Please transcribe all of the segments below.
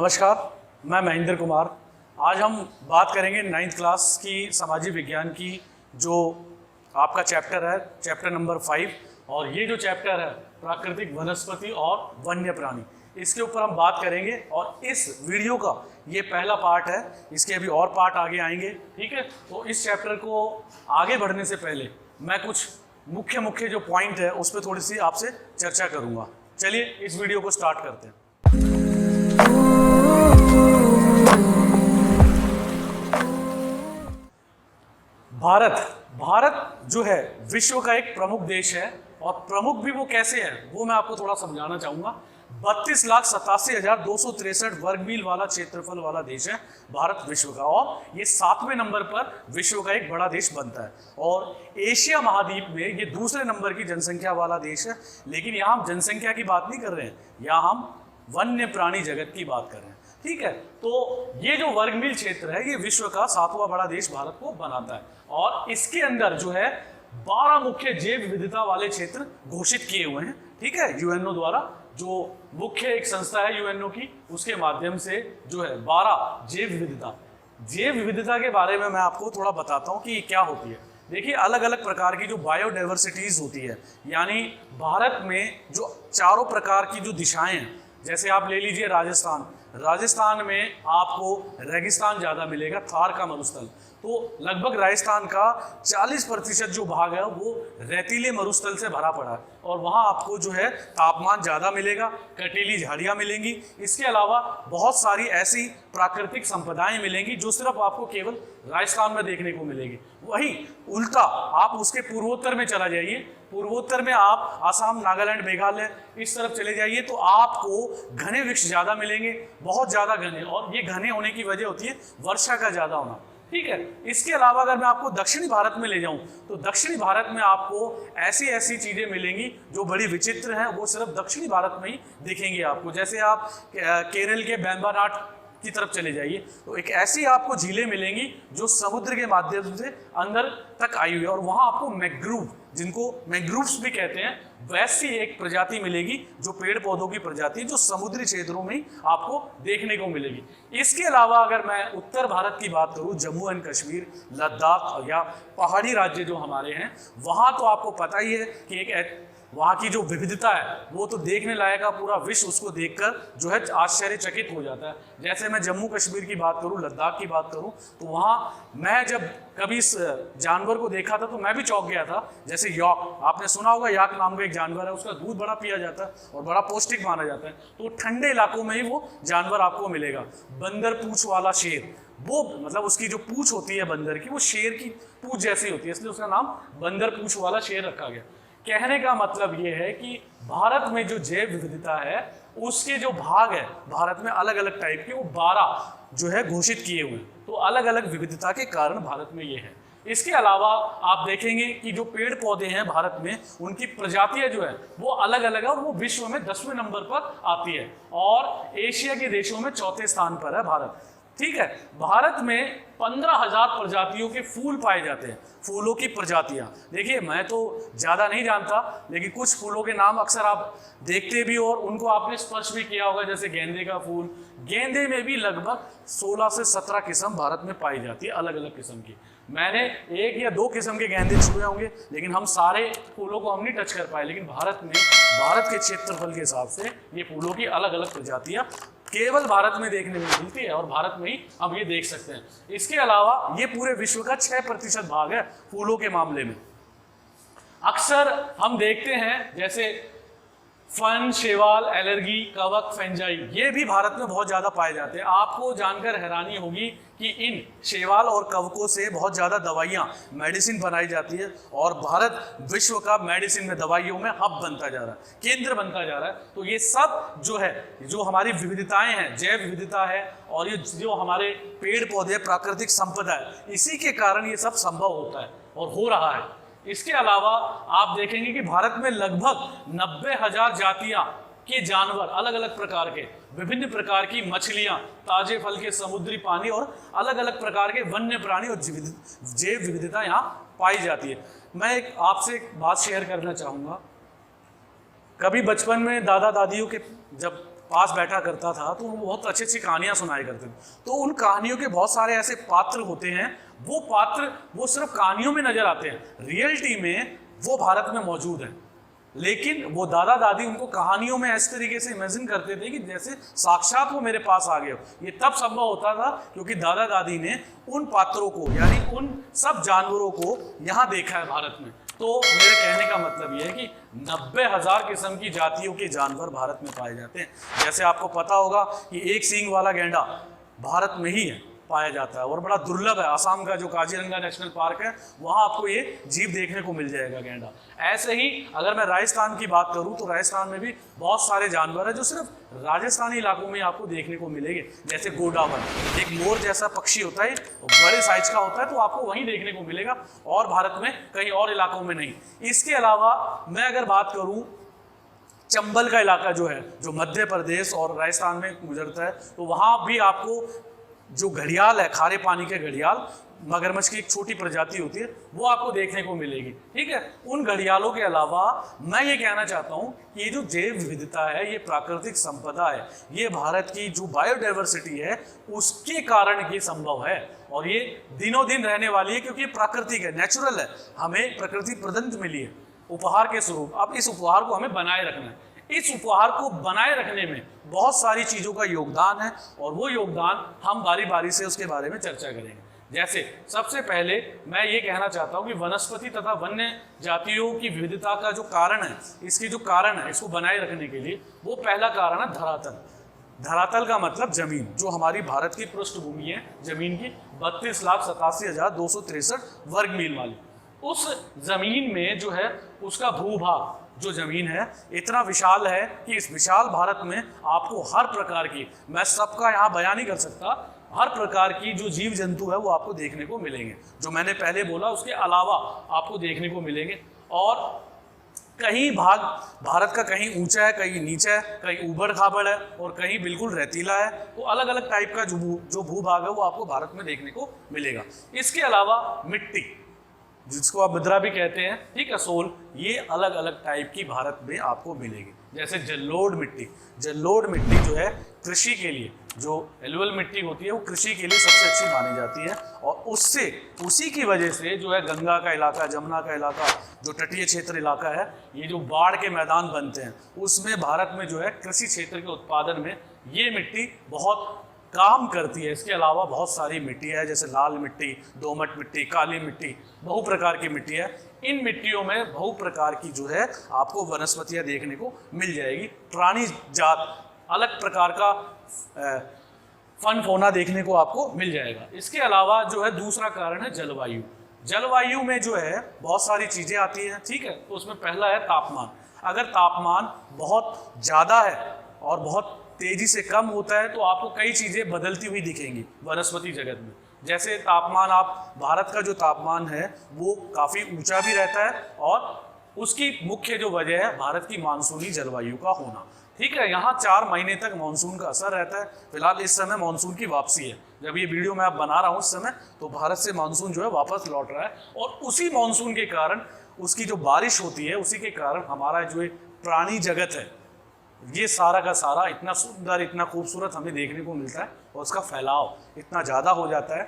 नमस्कार, मैं महेंद्र कुमार। आज हम बात करेंगे 9th क्लास की सामाजिक विज्ञान की जो आपका चैप्टर है, चैप्टर नंबर 5। और ये जो चैप्टर है प्राकृतिक वनस्पति और वन्य प्राणी, इसके ऊपर हम बात करेंगे। और इस वीडियो का ये पहला पार्ट है, इसके अभी और पार्ट आगे आएंगे। ठीक है, तो इस चैप्टर को आगे बढ़ने से पहले मैं कुछ मुख्य जो पॉइंट है उस पर थोड़ी सी आपसे चर्चा करूँगा। चलिए इस वीडियो को स्टार्ट करते हैं। भारत जो है विश्व का एक प्रमुख देश है, और प्रमुख भी वो कैसे है वो मैं आपको थोड़ा समझाना चाहूँगा। 32,87,263 वर्ग मील वाला क्षेत्रफल वाला देश है भारत विश्व का, और ये 7वें नंबर पर विश्व का एक बड़ा देश बनता है। और एशिया महाद्वीप में ये दूसरे नंबर की जनसंख्या वाला देश है। लेकिन यहाँ हम जनसंख्या की बात नहीं कर रहे हैं, यहाँ हम वन्य प्राणी जगत की बात कर रहे हैं। ठीक है, तो ये जो वर्ग मील क्षेत्र है ये विश्व का 7वां बड़ा देश भारत को बनाता है। और इसके अंदर जो है 12 मुख्य जैव विविधता वाले क्षेत्र घोषित किए हुए हैं। ठीक है, यूएनओ द्वारा, जो मुख्य एक संस्था है यूएनओ की, उसके माध्यम से जो है 12 जैव विविधता के बारे में मैं आपको थोड़ा बताता हूँ कि ये क्या होती है। देखिए, अलग अलग प्रकार की जो बायोडाइवर्सिटीज होती है, यानी भारत में जो चारों प्रकार की जो दिशाएं हैं, जैसे आप ले लीजिए राजस्थान में आपको रेगिस्तान ज़्यादा मिलेगा, थार का मरुस्थल। तो लगभग राजस्थान का 40% जो भाग है वो रेतीले मरुस्थल से भरा पड़ा है, और वहाँ आपको जो है तापमान ज़्यादा मिलेगा, कटीली झाड़ियाँ मिलेंगी। इसके अलावा बहुत सारी ऐसी प्राकृतिक संपदाएं मिलेंगी जो सिर्फ आपको केवल राजस्थान में देखने को मिलेगी। वहीं उल्टा आप उसके पूर्वोत्तर में चला जाइए, पूर्वोत्तर में आप असम, नागालैंड, मेघालय इस तरफ चले जाइए तो आपको घने वृक्ष ज़्यादा मिलेंगे, बहुत ज़्यादा घने। और ये घने होने की वजह होती है वर्षा का ज़्यादा होना। ठीक है, इसके अलावा अगर मैं आपको दक्षिणी भारत में ले जाऊं तो दक्षिणी भारत में आपको ऐसी चीज़ें मिलेंगी जो बड़ी विचित्र हैं, वो सिर्फ दक्षिणी भारत में ही दिखेंगी आपको। जैसे आप केरल के वेम्बनाड की तरफ चले जाइए तो एक ऐसी आपको झीलें मिलेंगी जो समुद्र के माध्यम से अंदर तक आई हुई है, और वहाँ आपको मैंग्रोव, जिनको मैंग्रोव्स भी कहते हैं, वैसी एक प्रजाति मिलेगी जो पेड़ पौधों की प्रजाति जो समुद्री क्षेत्रों में ही आपको देखने को मिलेगी। इसके अलावा अगर मैं उत्तर भारत की बात करूं, जम्मू एंड कश्मीर, लद्दाख या पहाड़ी राज्य जो हमारे हैं, वहाँ तो आपको पता ही है कि एक वहाँ की जो विविधता है वो तो देखने लायक है, पूरा विश्व उसको देखकर जो है आश्चर्यचकित हो जाता है। जैसे मैं जम्मू कश्मीर की बात करूँ, लद्दाख की बात करूँ, तो वहाँ मैं जब कभी इस जानवर को देखा था तो मैं भी चौंक गया था। जैसे यॉक, आपने सुना होगा, याक नाम का एक जानवर है, उसका दूध बड़ा पिया जाता है और बड़ा पौष्टिक माना जाता है। तो ठंडे इलाकों में ही वो जानवर आपको मिलेगा। बंदर पूंछ वाला शेर, वो मतलब उसकी जो पूंछ होती है बंदर की, वो शेर की पूंछ जैसी होती है, इसलिए उसका नाम बंदर पूंछ वाला शेर रखा गया। कहने का मतलब ये है कि भारत में जो जैव विविधता है उसके जो भाग है भारत में अलग अलग टाइप के, वो 12 जो है घोषित किए हुए हैं। तो अलग अलग विविधता के कारण भारत में ये है। इसके अलावा आप देखेंगे कि जो पेड़ पौधे हैं भारत में, उनकी प्रजातियां जो है वो अलग अलग है, और वो विश्व में 10वें नंबर पर आती है, और एशिया के देशों में 4थे स्थान पर है भारत। ठीक है, भारत में 15,000 प्रजातियों के फूल पाए जाते हैं, फूलों की प्रजातियां। देखिए, मैं तो ज़्यादा नहीं जानता, लेकिन कुछ फूलों के नाम अक्सर आप देखते भी और उनको आपने स्पर्श भी किया होगा, जैसे गेंदे का फूल। गेंदे में भी लगभग 16 से 17 किस्म भारत में पाई जाती है, अलग अलग किस्म की। मैंने 1 या 2 किस्म के गेंदे छुए होंगे, लेकिन हम सारे फूलों को हम नहीं टच कर पाए। लेकिन भारत के क्षेत्रफल के हिसाब से ये फूलों की अलग अलग प्रजातियाँ केवल भारत में देखने में मिलती है, और भारत में ही हम ये देख सकते हैं। इसके अलावा ये पूरे विश्व का 6% भाग है फूलों के मामले में। अक्सर हम देखते हैं जैसे फन, शैवाल, एलर्जी, कवक, फंजाई, ये भी भारत में बहुत ज़्यादा पाए जाते हैं। आपको जानकर हैरानी होगी कि इन शैवाल और कवकों से बहुत ज़्यादा दवाइयाँ, मेडिसिन बनाई जाती है, और भारत विश्व का मेडिसिन में, दवाइयों में हब बनता जा रहा है, केंद्र बनता जा रहा है। तो ये सब जो है, जो हमारी विविधताएं हैं, जैव विविधता है, और ये जो हमारे पेड़ पौधे, प्राकृतिक संपदा है, इसी के कारण ये सब संभव होता है और हो रहा है। इसके अलावा आप देखेंगे कि भारत में लगभग 90,000 जातियां के जानवर, अलग अलग प्रकार के, विभिन्न प्रकार की मछलियां, ताजे फल के समुद्री पानी, और अलग अलग प्रकार के वन्य प्राणी और जैव विविधता यहाँ पाई जाती है। मैं आपसे एक बात शेयर करना चाहूँगा। कभी बचपन में दादा दादियों के जब पास बैठा करता था तो वो बहुत अच्छी अच्छी कहानियां सुनाया करते थे। तो उन कहानियों के बहुत सारे ऐसे पात्र होते हैं, वो पात्र वो सिर्फ कहानियों में नजर आते हैं, रियलिटी में वो भारत में मौजूद है। लेकिन वो दादा दादी उनको कहानियों में इस तरीके से इमेजिन करते थे कि जैसे साक्षात वो मेरे पास आ गए हो। ये तब संभव होता था क्योंकि दादा दादी ने उन पात्रों को यानी उन सब जानवरों को यहाँ देखा है भारत में। तो मेरे कहने का मतलब ये है कि 90,000 किस्म की जातियों के जानवर भारत में पाए जाते हैं। जैसे आपको पता होगा कि एक सींग वाला गैंडा भारत में ही है पाया जाता है और बड़ा दुर्लभ है। असम का जो काजीरंगा नेशनल पार्क है वहाँ आपको ये जीव देखने को मिल जाएगा, गैंडा। ऐसे ही अगर मैं राजस्थान की बात करूँ तो राजस्थान में भी बहुत सारे जानवर हैं जो सिर्फ राजस्थानी इलाकों में आपको देखने को मिलेंगे। जैसे गोडावन, एक मोर जैसा पक्षी होता है, बड़े साइज का होता है, तो आपको वहीं देखने को मिलेगा और भारत में कहीं और इलाकों में नहीं। इसके अलावा मैं अगर बात करूँ चंबल का इलाका जो है, जो मध्य प्रदेश और राजस्थान में गुजरता है, तो वहाँ भी आपको जो घड़ियाल है, खारे पानी के घड़ियाल, मगरमच्छ की एक छोटी प्रजाति होती है, वो आपको देखने को मिलेगी। ठीक है, उन घड़ियालों के अलावा मैं ये कहना चाहता हूँ कि ये जो जैव विविधता है, ये प्राकृतिक संपदा है, ये भारत की जो बायोडाइवर्सिटी है उसके कारण ये संभव है और ये दिनों दिन रहने वाली है क्योंकि ये प्राकृतिक है, नेचुरल है, हमें प्रकृति प्रदत्त मिली है उपहार के स्वरूप। अब इस उपहार को हमें बनाए रखना है। इस उपहार को बनाए रखने में बहुत सारी चीज़ों का योगदान है और वो योगदान हम बारी बारी से उसके बारे में चर्चा करेंगे। जैसे सबसे पहले मैं ये कहना चाहता हूँ कि वनस्पति तथा वन्य जातियों की विविधता का जो कारण है, इसकी जो कारण है इसको बनाए रखने के लिए, वो पहला कारण है धरातल। धरातल का मतलब जमीन, जो हमारी भारत की पृष्ठभूमि है जमीन की 32,87,263 वर्ग मील वाली, उस जमीन में जो है उसका भूभाग जो जमीन है इतना विशाल है कि इस विशाल भारत में आपको हर प्रकार की, मैं सबका यहाँ बयान नहीं कर सकता, हर प्रकार की जो जीव जंतु है वो आपको देखने को मिलेंगे। जो मैंने पहले बोला उसके अलावा आपको देखने को मिलेंगे। और कहीं भाग भारत का कहीं ऊंचा है, कहीं नीचा है, कहीं ऊबड़ खाबड़ है और कहीं बिल्कुल रेतीला है। तो अलग अलग टाइप का जो भूभाग है वो आपको भारत में देखने को मिलेगा। इसके अलावा मिट्टी, जिसको आप मृदा भी कहते हैं, ठीक है, सोल, ये अलग अलग टाइप की भारत में आपको मिलेगी। जैसे जलोढ़ मिट्टी, जलोढ़ मिट्टी जो है कृषि के लिए, जो एलुअल मिट्टी होती है वो कृषि के लिए सबसे अच्छी मानी जाती है और उससे उसी की वजह से जो है गंगा का इलाका, जमुना का इलाका, जो तटीय क्षेत्र इलाका है, ये जो बाढ़ के मैदान बनते हैं उसमें भारत में जो है कृषि क्षेत्र के उत्पादन में ये मिट्टी बहुत काम करती है। इसके अलावा बहुत सारी मिट्टी है, जैसे लाल मिट्टी, दोमट मिट्टी, काली मिट्टी, बहु प्रकार की मिट्टी है। इन मिट्टियों में बहु प्रकार की जो है आपको वनस्पतियाँ देखने को मिल जाएगी, प्राणी जात, अलग प्रकार का फन फौना देखने को आपको मिल जाएगा। इसके अलावा जो है दूसरा कारण है जलवायु। जलवायु में जो है बहुत सारी चीज़ें आती हैं, ठीक है, तो उसमें पहला है तापमान। अगर तापमान बहुत ज़्यादा है और बहुत तेजी से कम होता है तो आपको कई चीज़ें बदलती हुई दिखेंगी वनस्पति जगत में। जैसे तापमान, आप भारत का जो तापमान है वो काफ़ी ऊंचा भी रहता है और उसकी मुख्य जो वजह है भारत की मानसूनी जलवायु का होना। ठीक है, यहाँ 4 महीने तक मानसून का असर रहता है। फिलहाल इस समय मानसून की वापसी है, जब ये वीडियो मैं बना रहा हूँ उस समय तो भारत से मानसून जो है वापस लौट रहा है और उसी मानसून के कारण उसकी जो बारिश होती है उसी के कारण हमारा जो प्राणी जगत है ये सारा का सारा इतना सुंदर, इतना खूबसूरत हमें देखने को मिलता है और उसका फैलाव इतना ज़्यादा हो जाता है।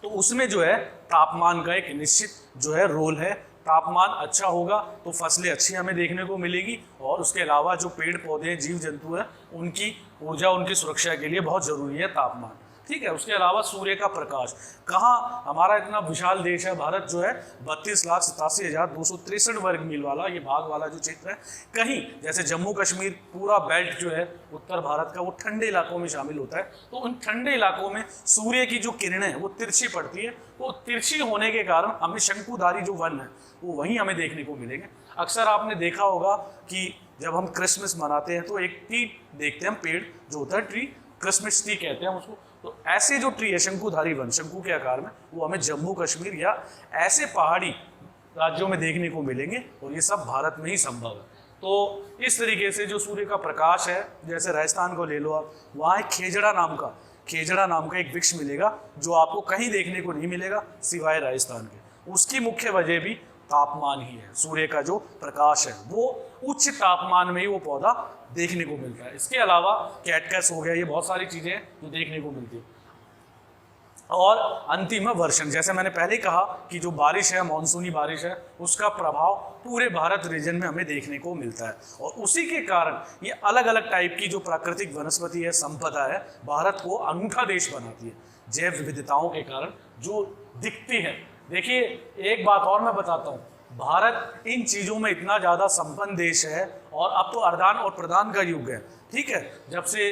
तो उसमें जो है तापमान का एक निश्चित जो है रोल है। तापमान अच्छा होगा तो फसलें अच्छी हमें देखने को मिलेगी और उसके अलावा जो पेड़ पौधे, जीव जंतु हैं, उनकी ऊर्जा, उनकी सुरक्षा के लिए बहुत ज़रूरी है तापमान। ठीक है, उसके अलावा सूर्य का प्रकाश, कहाँ हमारा इतना विशाल देश है भारत जो है 32,87,263 वर्ग मील वाला ये भाग वाला जो क्षेत्र है, कहीं जैसे जम्मू कश्मीर पूरा बेल्ट जो है उत्तर भारत का वो ठंडे इलाकों में शामिल होता है। तो उन ठंडे इलाकों में सूर्य की जो किरणें हैं वो तिरछी पड़ती है। वो तिरछी होने के कारण हमें शंकुधारी जो वन है वो वहीं हमें देखने को मिलेंगे। अक्सर आपने देखा होगा कि जब हम क्रिसमस मनाते हैं तो एक ट्री देखते हैं, हम पेड़ जो होता है ट्री, क्रिसमस ट्री कहते हैं उसको। तो ऐसे जो ट्री है शंकुधारी वन, शंकु के आकार में, वो हमें जम्मू कश्मीर या ऐसे पहाड़ी राज्यों में देखने को मिलेंगे और ये सब भारत में ही संभव है। तो इस तरीके से जो सूर्य का प्रकाश है, जैसे राजस्थान को ले लो आप, वहाँ एक खेजड़ा नाम का एक वृक्ष मिलेगा जो आपको कहीं देखने को नहीं मिलेगा सिवाय राजस्थान के। उसकी मुख्य वजह भी तापमान ही है, सूर्य का जो प्रकाश है वो उच्च तापमान में ही वो पौधा देखने को मिलता है। इसके अलावा कैटकस हो गया, ये बहुत सारी चीजें जो देखने को मिलती है। और अंतिम है वर्षण। जैसे मैंने पहले कहा कि जो बारिश है, मानसूनी बारिश है, उसका प्रभाव पूरे भारत रीजन में हमें देखने को मिलता है और उसी के कारण ये अलग अलग टाइप की जो प्राकृतिक वनस्पति है, संपदा है, भारत को अनूठा देश बनाती है जैव विविधताओं के कारण जो दिखती है। देखिए एक बात और मैं बताता हूँ, भारत इन चीज़ों में इतना ज़्यादा संपन्न देश है और अब तो आदान और प्रदान का युग है, ठीक है। जब से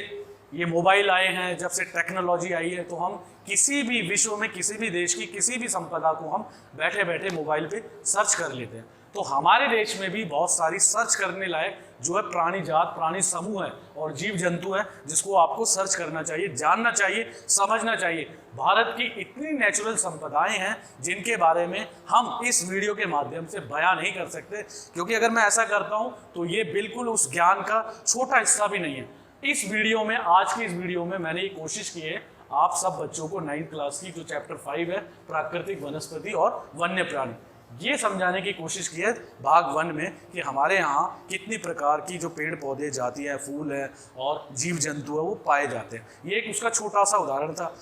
ये मोबाइल आए हैं, जब से टेक्नोलॉजी आई है, तो हम किसी भी विश्व में किसी भी देश की किसी भी संपदा को हम बैठे बैठे मोबाइल पे सर्च कर लेते हैं। तो हमारे देश में भी बहुत सारी सर्च करने लायक जो है प्राणी जात, प्राणी समूह है और जीव जंतु है जिसको आपको सर्च करना चाहिए, जानना चाहिए, समझना चाहिए। भारत की इतनी नेचुरल संपदाएं हैं जिनके बारे में हम इस वीडियो के माध्यम से बयान नहीं कर सकते, क्योंकि अगर मैं ऐसा करता हूं तो ये बिल्कुल उस ज्ञान का छोटा हिस्सा भी नहीं है। इस वीडियो में, आज की इस वीडियो में मैंने ये कोशिश की है आप सब बच्चों को 9th क्लास की जो चैप्टर 5 है प्राकृतिक वनस्पति और वन्य प्राणी, ये समझाने की कोशिश की है भाग 1 में कि हमारे यहाँ कितनी प्रकार की जो पेड़ पौधे, जातियाँ, फूल है और जीव जंतु है वो पाए जाते हैं। ये एक उसका छोटा सा उदाहरण था।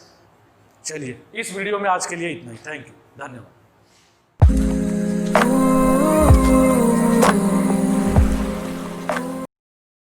चलिए इस वीडियो में आज के लिए इतना ही। थैंक यू, धन्यवाद।